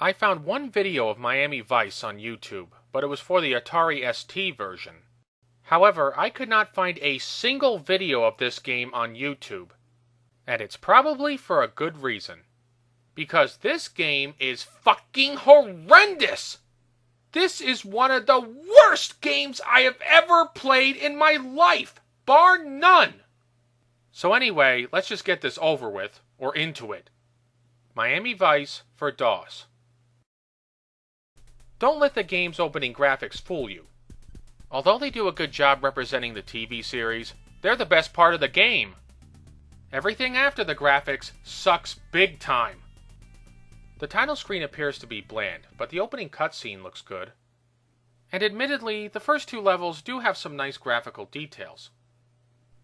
I found one video of Miami Vice on YouTube, but it was for the Atari ST version. However, I could not find a single video of this game on YouTube. And it's probably for a good reason. Because this game is fucking horrendous! This is one of the worst games I have ever played in my life, bar none! So anyway, let's just get this over with, or into it. Miami Vice for DOS. Don't let the game's opening graphics fool you. Although they do a good job representing the TV series, they're the best part of the game. Everything after the graphics sucks big time. The title screen appears to be bland, but the opening cutscene looks good. And admittedly, the first two levels do have some nice graphical details.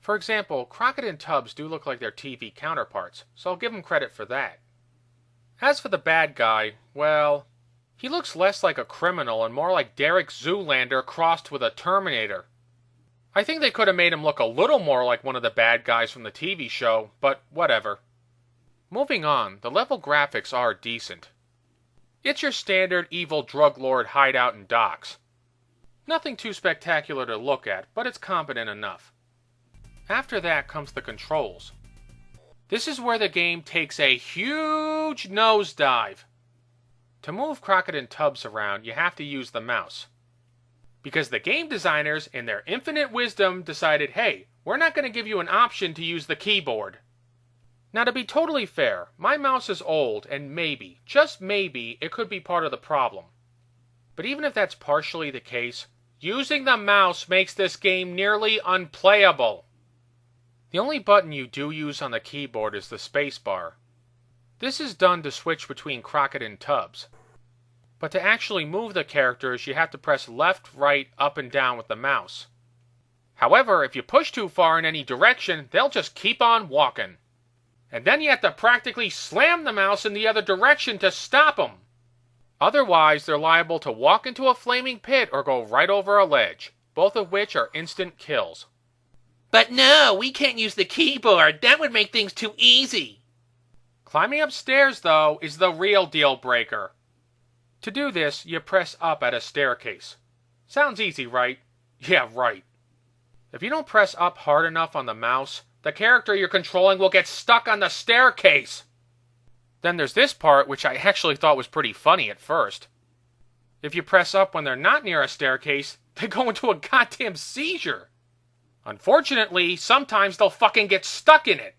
For example, Crockett and Tubbs do look like their TV counterparts, so I'll give them credit for that. As for the bad guy, well, he looks less like a criminal and more like Derek Zoolander crossed with a Terminator. I think they could have made him look a little more like one of the bad guys from the TV show, but whatever. Moving on, the level graphics are decent. It's your standard evil drug lord hideout and docks. Nothing too spectacular to look at, but it's competent enough. After that comes the controls. This is where the game takes a huge nosedive. To move Crockett and Tubbs around, you have to use the mouse. Because the game designers, in their infinite wisdom, decided, hey, we're not going to give you an option to use the keyboard. Now to be totally fair, my mouse is old and maybe, just maybe, it could be part of the problem. But even if that's partially the case, using the mouse makes this game nearly unplayable. The only button you do use on the keyboard is the spacebar. This is done to switch between Crockett and Tubbs. But to actually move the characters, you have to press left, right, up, and down with the mouse. However, if you push too far in any direction, they'll just keep on walking. And then you have to practically slam the mouse in the other direction to stop them. Otherwise, they're liable to walk into a flaming pit or go right over a ledge, both of which are instant kills. But no, we can't use the keyboard. That would make things too easy. Climbing upstairs, though, is the real deal breaker. To do this, you press up at a staircase. Sounds easy, right? Yeah, right. If you don't press up hard enough on the mouse, the character you're controlling will get stuck on the staircase. Then there's this part, which I actually thought was pretty funny at first. If you press up when they're not near a staircase, they go into a goddamn seizure. Unfortunately, sometimes they'll fucking get stuck in it.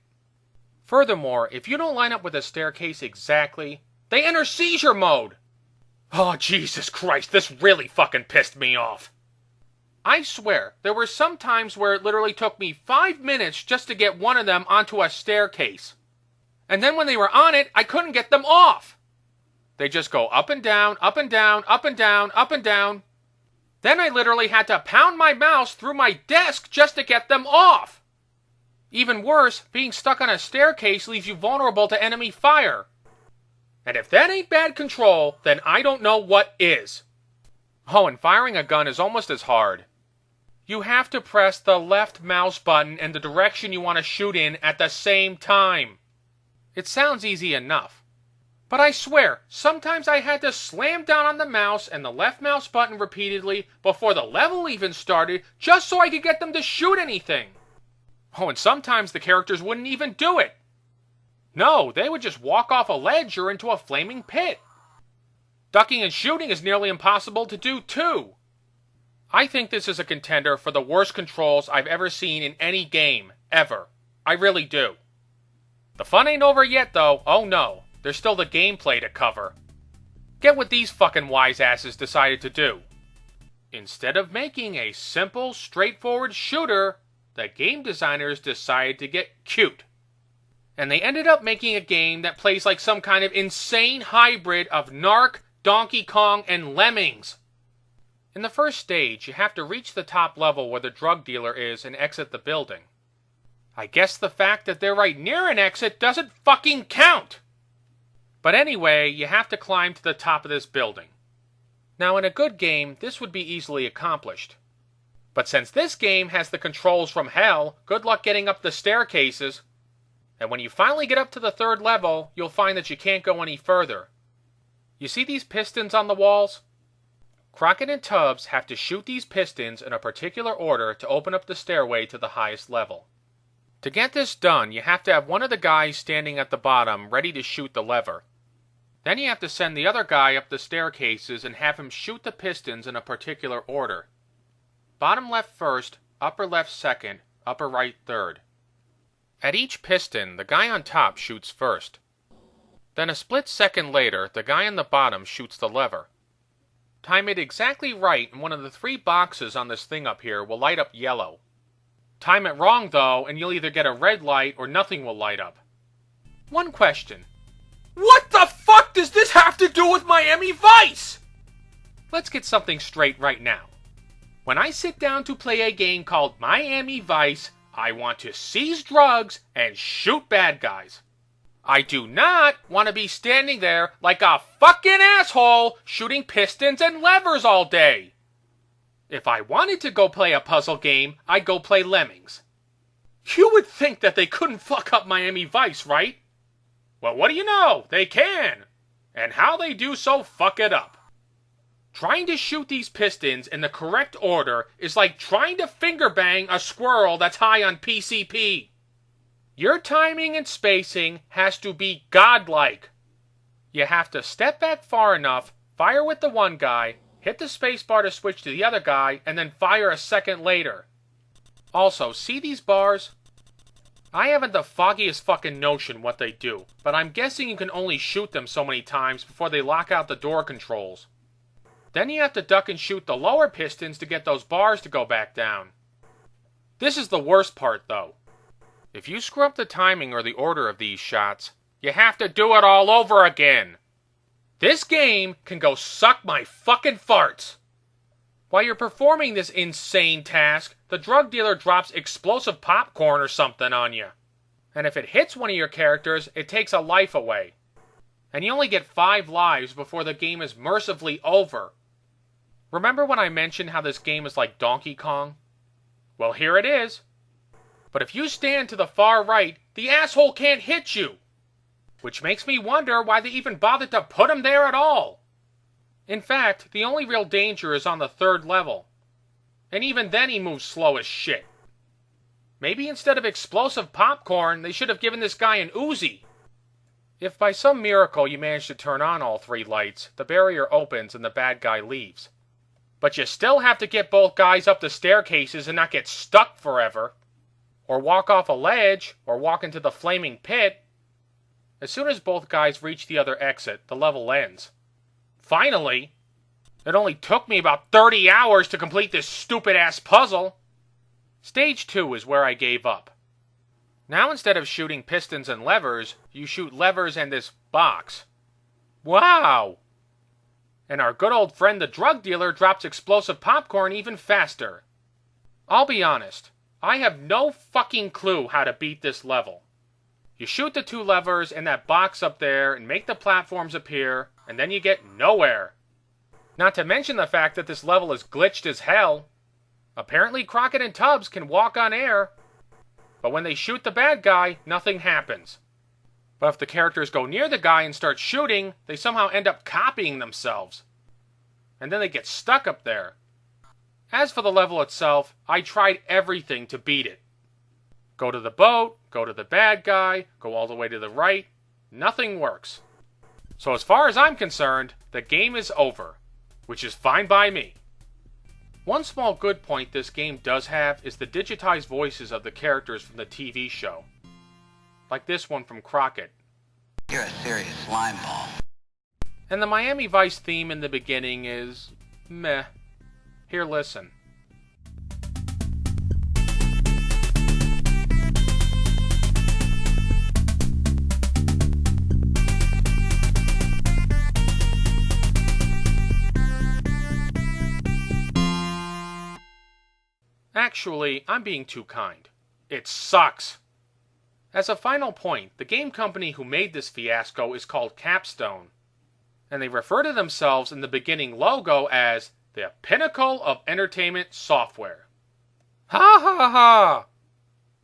Furthermore, if you don't line up with the staircase exactly, they enter seizure mode. Oh, Jesus Christ, this really fucking pissed me off. I swear, there were some times where it literally took me 5 minutes just to get one of them onto a staircase. And then when they were on it, I couldn't get them off. They just go up and down, up and down, up and down, up and down. Then I literally had to pound my mouse through my desk just to get them off. Even worse, being stuck on a staircase leaves you vulnerable to enemy fire. And if that ain't bad control, then I don't know what is. Oh, and firing a gun is almost as hard. You have to press the left mouse button and the direction you want to shoot in at the same time. It sounds easy enough. But I swear, sometimes I had to slam down on the mouse and the left mouse button repeatedly before the level even started just so I could get them to shoot anything. Oh, and sometimes the characters wouldn't even do it. No, they would just walk off a ledge or into a flaming pit. Ducking and shooting is nearly impossible to do too. I think this is a contender for the worst controls I've ever seen in any game, ever. I really do. The fun ain't over yet though, oh no. There's still the gameplay to cover. Get what these fucking wise asses decided to do. Instead of making a simple, straightforward shooter, the game designers decided to get cute. And they ended up making a game that plays like some kind of insane hybrid of Narc, Donkey Kong, and Lemmings. In the first stage, you have to reach the top level where the drug dealer is and exit the building. I guess the fact that they're right near an exit doesn't fucking count! But anyway, you have to climb to the top of this building. Now in a good game, this would be easily accomplished. But since this game has the controls from hell, good luck getting up the staircases. And when you finally get up to the third level, you'll find that you can't go any further. You see these pistons on the walls? Crockett and Tubbs have to shoot these pistons in a particular order to open up the stairway to the highest level. To get this done, you have to have one of the guys standing at the bottom ready to shoot the lever. Then you have to send the other guy up the staircases and have him shoot the pistons in a particular order. Bottom left first, upper left second, upper right third. At each piston, the guy on top shoots first. Then a split second later, the guy on the bottom shoots the lever. Time it exactly right and one of the 3 boxes on this thing up here will light up yellow. Time it wrong though, and you'll either get a red light or nothing will light up. One question. What the fuck does this have to do with Miami Vice? Let's get something straight right now. When I sit down to play a game called Miami Vice, I want to seize drugs and shoot bad guys. I do not want to be standing there like a fucking asshole shooting pistons and levers all day. If I wanted to go play a puzzle game, I'd go play Lemmings. You would think that they couldn't fuck up Miami Vice, right? Well, what do you know? They can. And how they do so fuck it up. Trying to shoot these pistons in the correct order is like trying to finger bang a squirrel that's high on PCP. Your timing and spacing has to be godlike. You have to step back far enough, fire with the one guy, hit the spacebar to switch to the other guy, and then fire a second later. Also, see these bars? I haven't the foggiest fucking notion what they do, but I'm guessing you can only shoot them so many times before they lock out the door controls. Then you have to duck and shoot the lower pistons to get those bars to go back down. This is the worst part though. If you screw up the timing or the order of these shots, you have to do it all over again. This game can go suck my fucking farts. While you're performing this insane task, the drug dealer drops explosive popcorn or something on you. And if it hits one of your characters, it takes a life away. And you only get 5 lives before the game is mercifully over. Remember when I mentioned how this game is like Donkey Kong? Well, here it is. But if you stand to the far right, the asshole can't hit you. Which makes me wonder why they even bothered to put him there at all. In fact, the only real danger is on the 3rd level. And even then he moves slow as shit. Maybe instead of explosive popcorn, they should have given this guy an Uzi. If by some miracle you manage to turn on all 3 lights, the barrier opens and the bad guy leaves. But you still have to get both guys up the staircases and not get stuck forever. Or walk off a ledge, or walk into the flaming pit. As soon as both guys reach the other exit, the level ends. Finally! It only took me about 30 hours to complete this stupid-ass puzzle. Stage 2 is where I gave up. Now instead of shooting pistons and levers, you shoot levers and this box. Wow! And our good old friend the drug dealer drops explosive popcorn even faster. I'll be honest, I have no fucking clue how to beat this level. You shoot the 2 levers and that box up there and make the platforms appear, and then you get nowhere. Not to mention the fact that this level is glitched as hell. Apparently Crockett and Tubbs can walk on air, but when they shoot the bad guy, nothing happens. But if the characters go near the guy and start shooting, they somehow end up copying themselves. And then they get stuck up there. As for the level itself, I tried everything to beat it. Go to the boat, go to the bad guy, go all the way to the right. Nothing works. So as far as I'm concerned, the game is over, which is fine by me. One small good point this game does have is the digitized voices of the characters from the TV show. Like this one from Crockett. You're a serious slimeball. And the Miami Vice theme in the beginning is meh. Here, listen. Actually, I'm being too kind. It sucks. As a final point, the game company who made this fiasco is called Capstone. And they refer to themselves in the beginning logo as the pinnacle of entertainment software. Ha ha ha!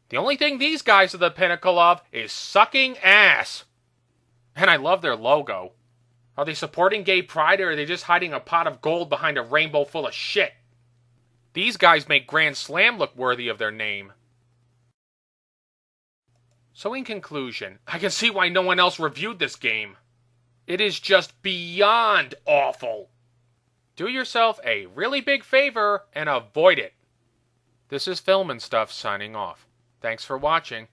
The only thing these guys are the pinnacle of is sucking ass. And I love their logo. Are they supporting gay pride, or are they just hiding a pot of gold behind a rainbow full of shit? These guys make Grand Slam look worthy of their name. So in conclusion, I can see why no one else reviewed this game. It is just beyond awful. Do yourself a really big favor and avoid it. This is Film and Stuff signing off. Thanks for watching.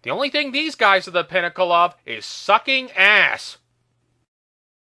The only thing these guys are the pinnacle of is sucking ass.